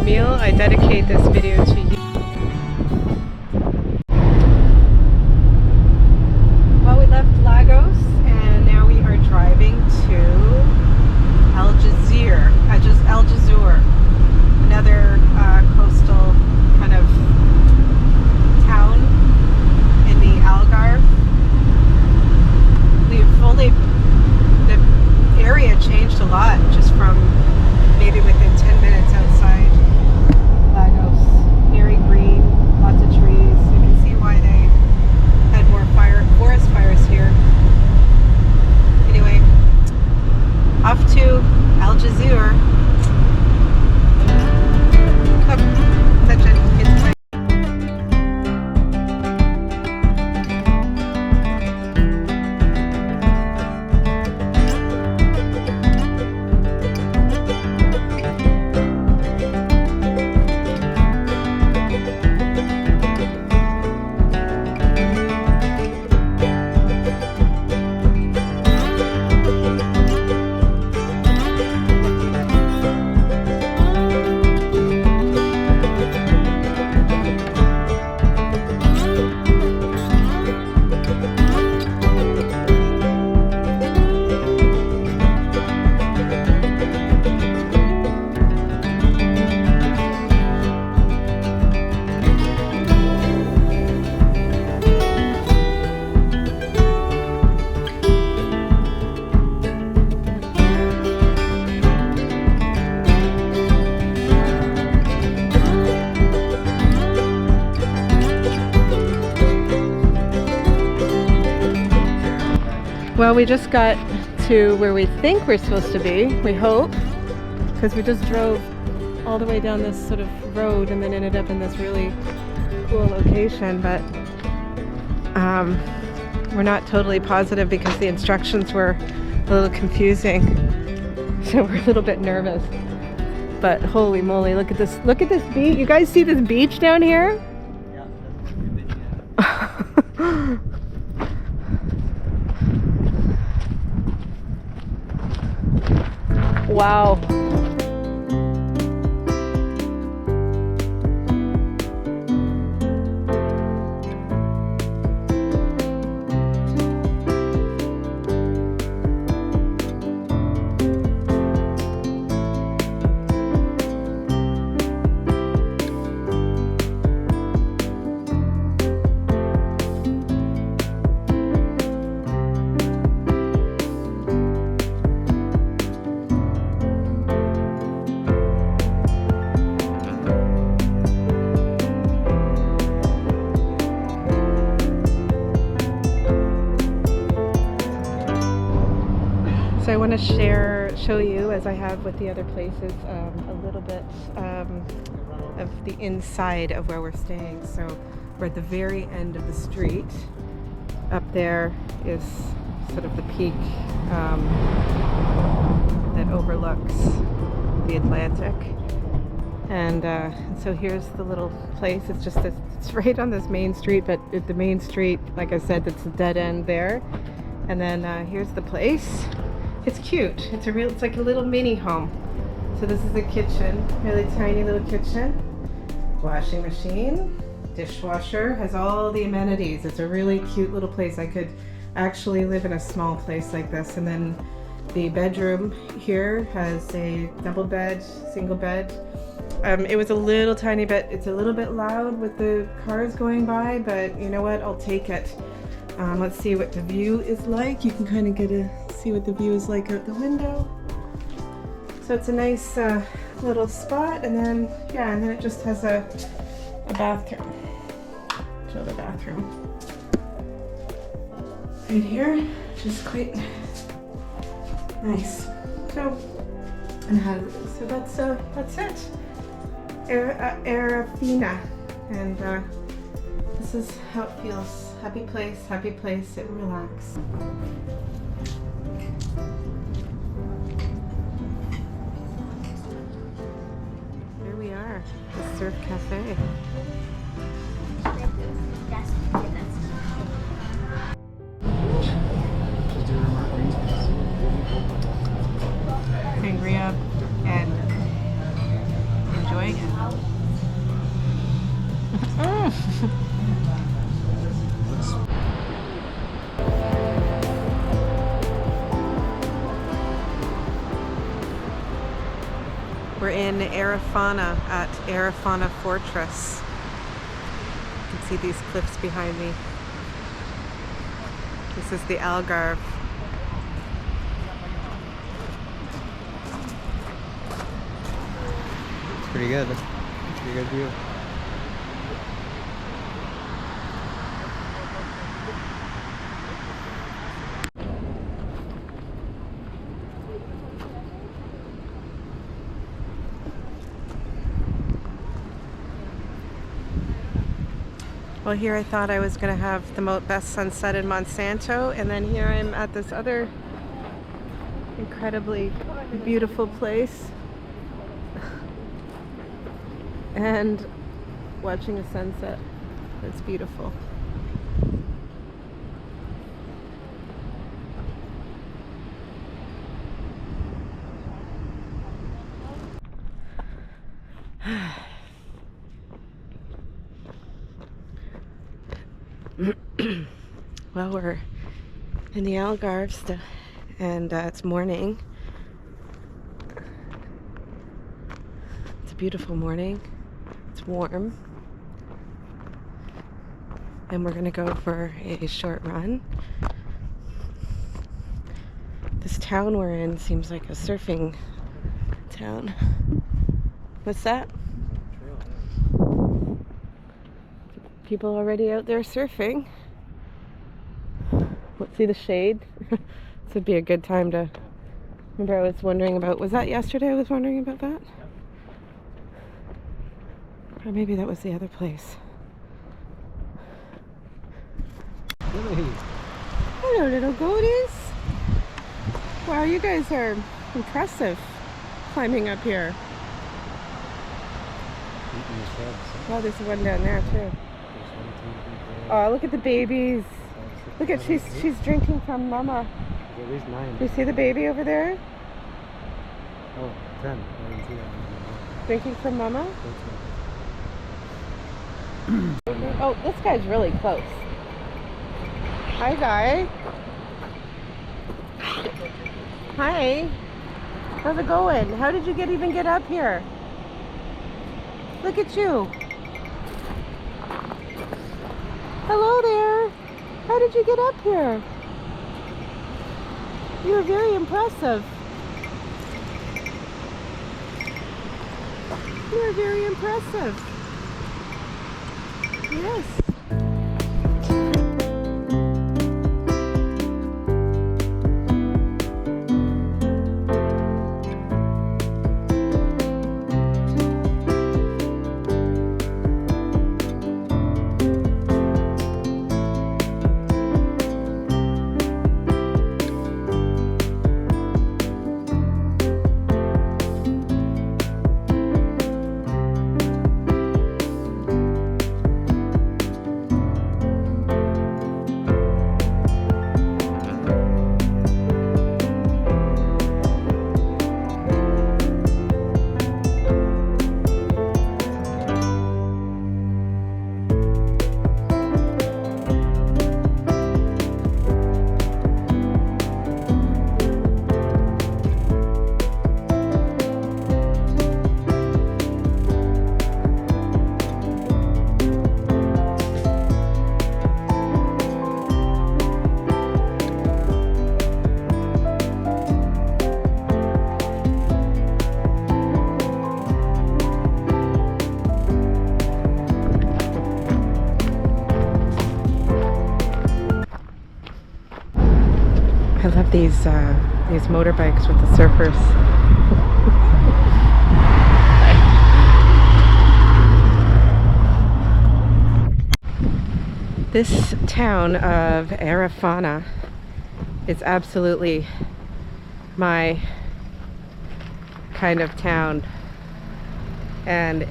meal, I dedicate this video to you. Well, we left Lagos and now we are driving to Aljezur, another coastal kind of town in the Algarve. The area changed a lot just from maybe within 10 minutes outside Lagos. Very green, lots of trees. You can see why they had more forest fires here. Anyway, off to Aljezur. Well, we just got to where we think we're supposed to be, we hope, because we just drove all the way down this sort of road and then ended up in this really cool location, but we're not totally positive because the instructions were a little confusing, so we're a little bit nervous. But holy moly, look at this beach. You guys see this beach down here? Yeah, that's a Wow. So I want to show you, as I have with the other places, a little bit of the inside of where we're staying. So we're at the very end of the street. Up there is sort of the peak that overlooks the Atlantic. And so here's the little place. It's right on this main street, but at the main street, like I said, it's a dead end there. And then here's the place. It's cute. It's like a little mini home. So this is the kitchen, really tiny little kitchen. Washing machine, dishwasher, has all the amenities. It's a really cute little place. I could actually live in a small place like this. And then the bedroom here has a double bed, single bed. It was a little tiny bit, it's a little bit loud with the cars going by, but you know what, I'll take it. Let's see what the view is like. You can kind of see what the view is like out the window. So it's a nice little spot, and then it just has a bathroom. Show the bathroom right here, which is quite nice. So that's it. Arrifana, and this is how it feels. Happy place, sit and relax. Here we are, the Surf Cafe. Sangria and enjoying it. We're in Arrifana at Arrifana Fortress. You can see these cliffs behind me. This is the Algarve. It's pretty good. Pretty good view. Well, here I thought I was going to have the best sunset in Monsanto, and then here I'm at this other incredibly beautiful place and watching a sunset that's beautiful. Well, we're in the Algarve still, and it's morning. It's a beautiful morning. It's warm. And we're gonna go for a short run. This town we're in seems like a surfing town. What's that? People already out there surfing. Let's see the shade. This would be a good time to... Remember I was wondering about... Was that yesterday I was wondering about that? Or maybe that was the other place. Really? Hello, little goaties. Wow, you guys are impressive climbing up here. Eating the shrubs. Oh, there's one down there too. Oh, look at the babies. Look at, she's drinking from mama. At least 9. Do you see the baby over there? Oh, 10. I didn't see that. Drinking from mama? Oh, this guy's really close. Hi, guy. Hi. How's it going? How did you even get up here? Look at you. Hello there. How did you get up here? You're very impressive. You're very impressive. Yes. I love these motorbikes with the surfers. This town of Arrifana is absolutely my kind of town. And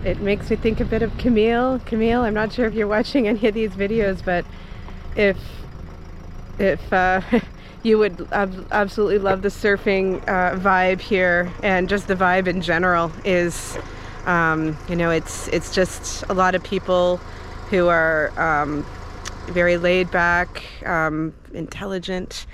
it makes me think a bit of Camille. Camille, I'm not sure if you're watching any of these videos, but if you would absolutely love the surfing vibe here, and just the vibe in general is, you know, it's just a lot of people who are very laid back, intelligent,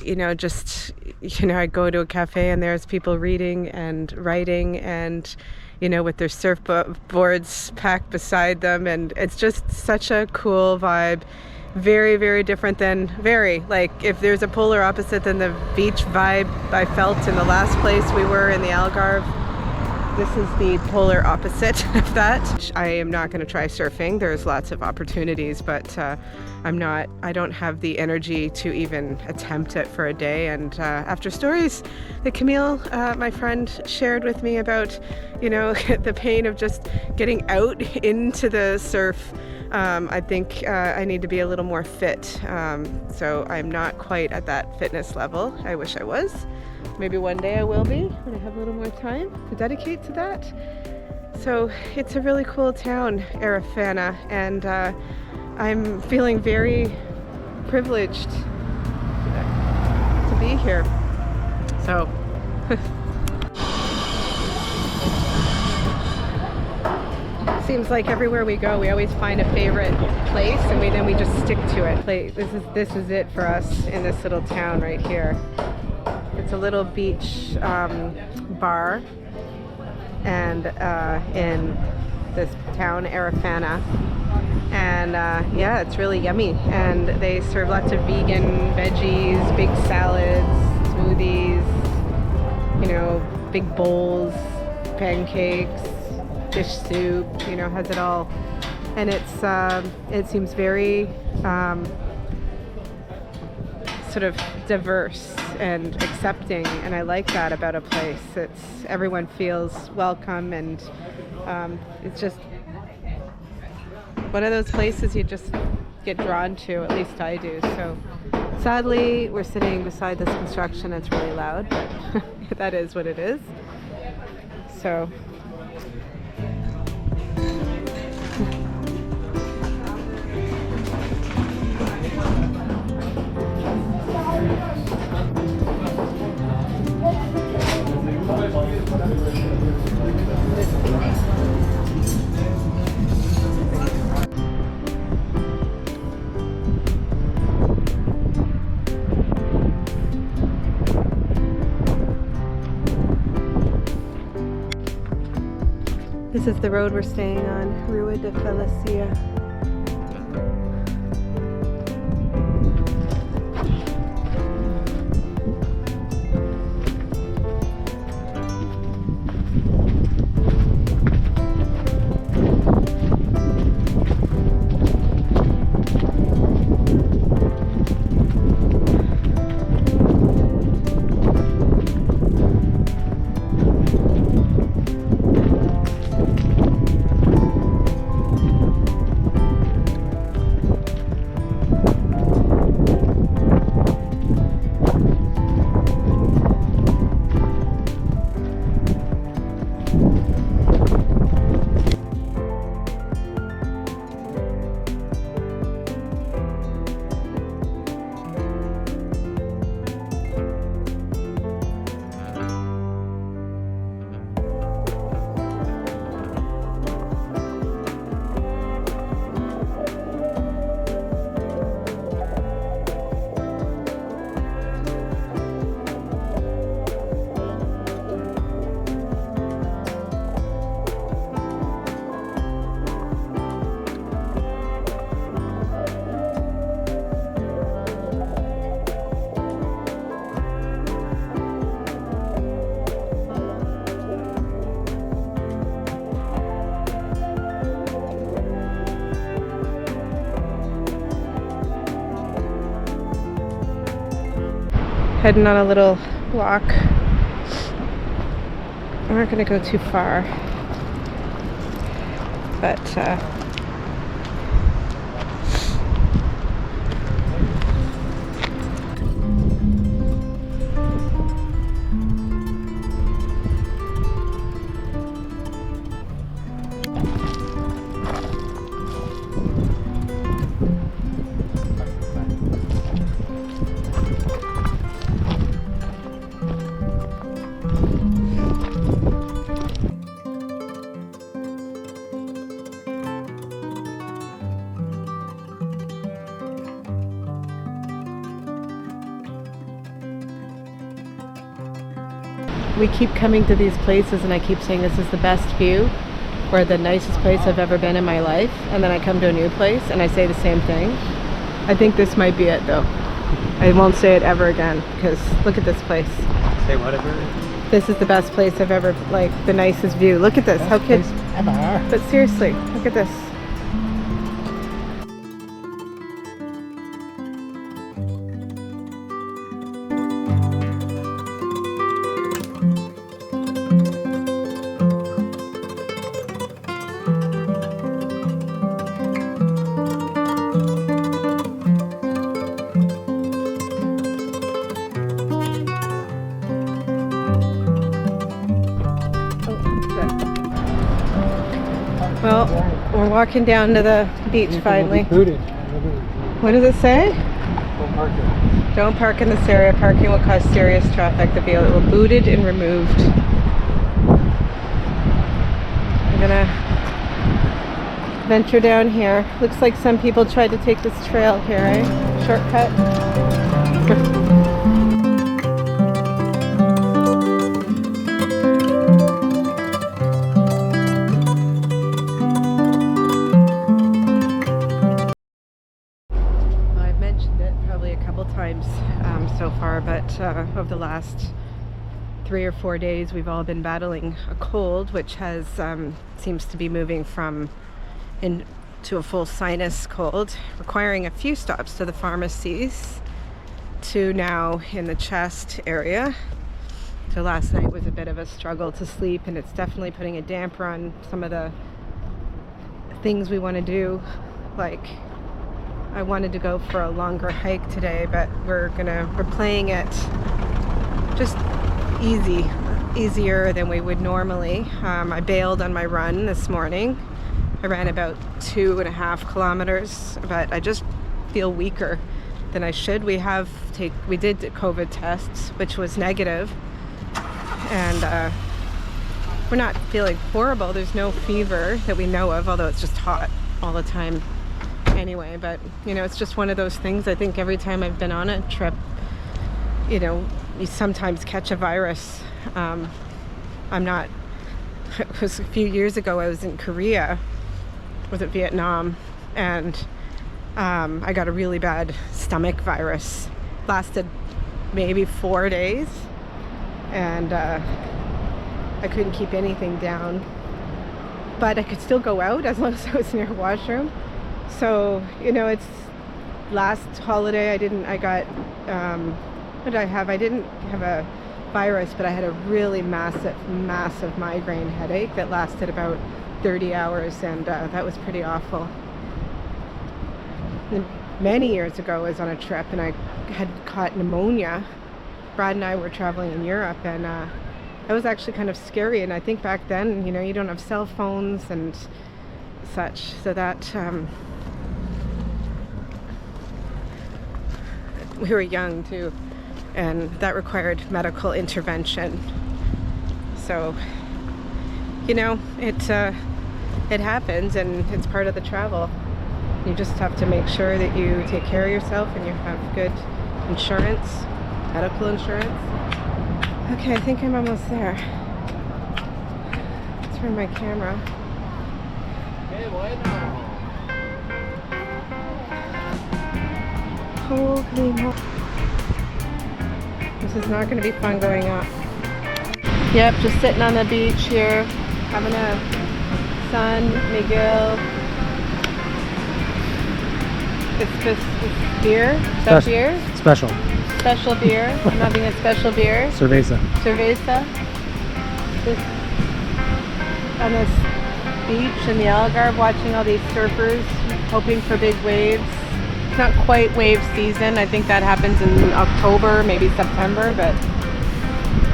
you know, just, you know, I go to a cafe and there's people reading and writing and, you know, with their surfboards packed beside them, and it's just such a cool vibe. Very, very different than, like, if there's a polar opposite than the beach vibe I felt in the last place we were in the Algarve, this is the polar opposite of that. I am not going to try surfing. There's lots of opportunities, but I don't have the energy to even attempt it for a day. And after stories that Camille, my friend, shared with me about, you know, the pain of just getting out into the surf, I think I need to be a little more fit. So I'm not quite at that fitness level. I wish I was. Maybe one day I will be when I have a little more time to dedicate to that. So it's a really cool town, Arrifana, and I'm feeling very privileged to be here. So seems like everywhere we go, we always find a favorite place, and then we just stick to it. This is it for us in this little town right here. It's a little beach bar, and in this town, Arrifana, and yeah, it's really yummy. And they serve lots of vegan veggies, big salads, smoothies, you know, big bowls, pancakes, fish soup, you know, has it all. And it seems very sort of diverse and accepting, and I like that about a place. Everyone feels welcome, and it's just one of those places you just get drawn to, at least I do. So sadly, we're sitting beside this construction. It's really loud, but that is what it is. So this is the road we're staying on, Rua de Felicia. Heading on a little walk. We're not going to go too far, but we keep coming to these places and I keep saying this is the best view or the nicest place I've ever been in my life, and then I come to a new place and I say the same thing. I think this might be it though. I won't say it ever again because look at this place. Say whatever. This is the best place I've ever, like the nicest view. Look at this. How could, but seriously, look at this. Well, we're walking down to the beach finally. What does it say? Don't park it. Don't park in this area. Parking will cause serious traffic. The vehicle will be booted and removed. I'm gonna venture down here. Looks like some people tried to take this trail here, eh? Shortcut. So far, but over the last 3 or 4 days we've all been battling a cold, which has seems to be moving from into a full sinus cold, requiring a few stops to the pharmacies, to now in the chest area. So last night was a bit of a struggle to sleep, and it's definitely putting a damper on some of the things we want to do. Like I wanted to go for a longer hike today, but we're playing it just easier than we would normally. I bailed on my run this morning. I ran about 2.5 kilometers, but I just feel weaker than I should. We did COVID tests, which was negative, and we're not feeling horrible. There's no fever that we know of, although it's just hot all the time anyway. But you know, it's just one of those things. I think every time I've been on a trip, you know, you sometimes catch a virus. It was a few years ago, I was in Korea, was it Vietnam, and I got a really bad stomach virus. Lasted maybe 4 days, and I couldn't keep anything down, but I could still go out as long as I was near a washroom. So, you know, it's last holiday I got, what did I have? I didn't have a virus, but I had a really massive migraine headache that lasted about 30 hours, and that was pretty awful. And many years ago, I was on a trip and I had caught pneumonia. Brad and I were traveling in Europe, and that was actually kind of scary. And I think back then, you know, you don't have cell phones and such, so that we were young too, and that required medical intervention. So, you know, it happens, and it's part of the travel. You just have to make sure that you take care of yourself and you have good insurance, medical insurance. Okay, I think I'm almost there. Turn my camera. Holy moly. This is not going to be fun going up. Yep, just sitting on the beach here, having a San Miguel. It's beer? Is that beer? Special. Special beer. I'm having a special beer. Cerveza. Cerveza. Just on this beach in the Algarve, watching all these surfers, hoping for big waves. It's not quite wave season. I think that happens in October, maybe September, but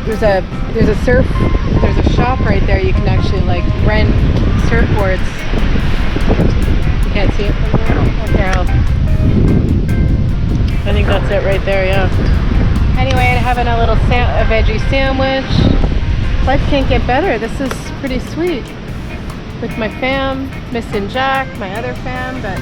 there's a shop right there. You can actually like rent surfboards. You can't see it from there? Okay, I think that's it right there, yeah. Anyway, I'm having a little a veggie sandwich. Life can't get better. This is pretty sweet. With my fam, missing Jack, my other fam, but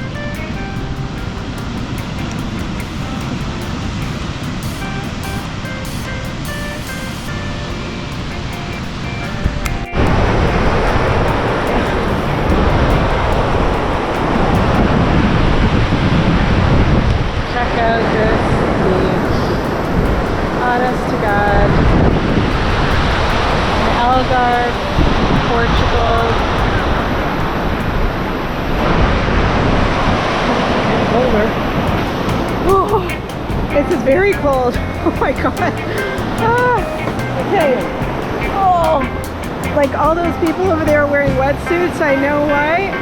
Algarve, Portugal. Colder. Oh, this is very cold. Oh my god. Okay. Oh, like all those people over there are wearing wetsuits. I know why.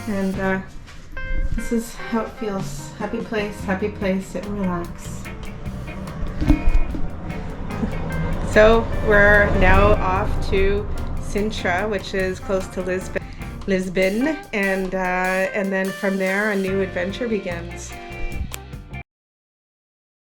And this is how it feels. Happy place, sit and relax. So we're now off to Sintra, which is close to Lisbon, and then from there a new adventure begins.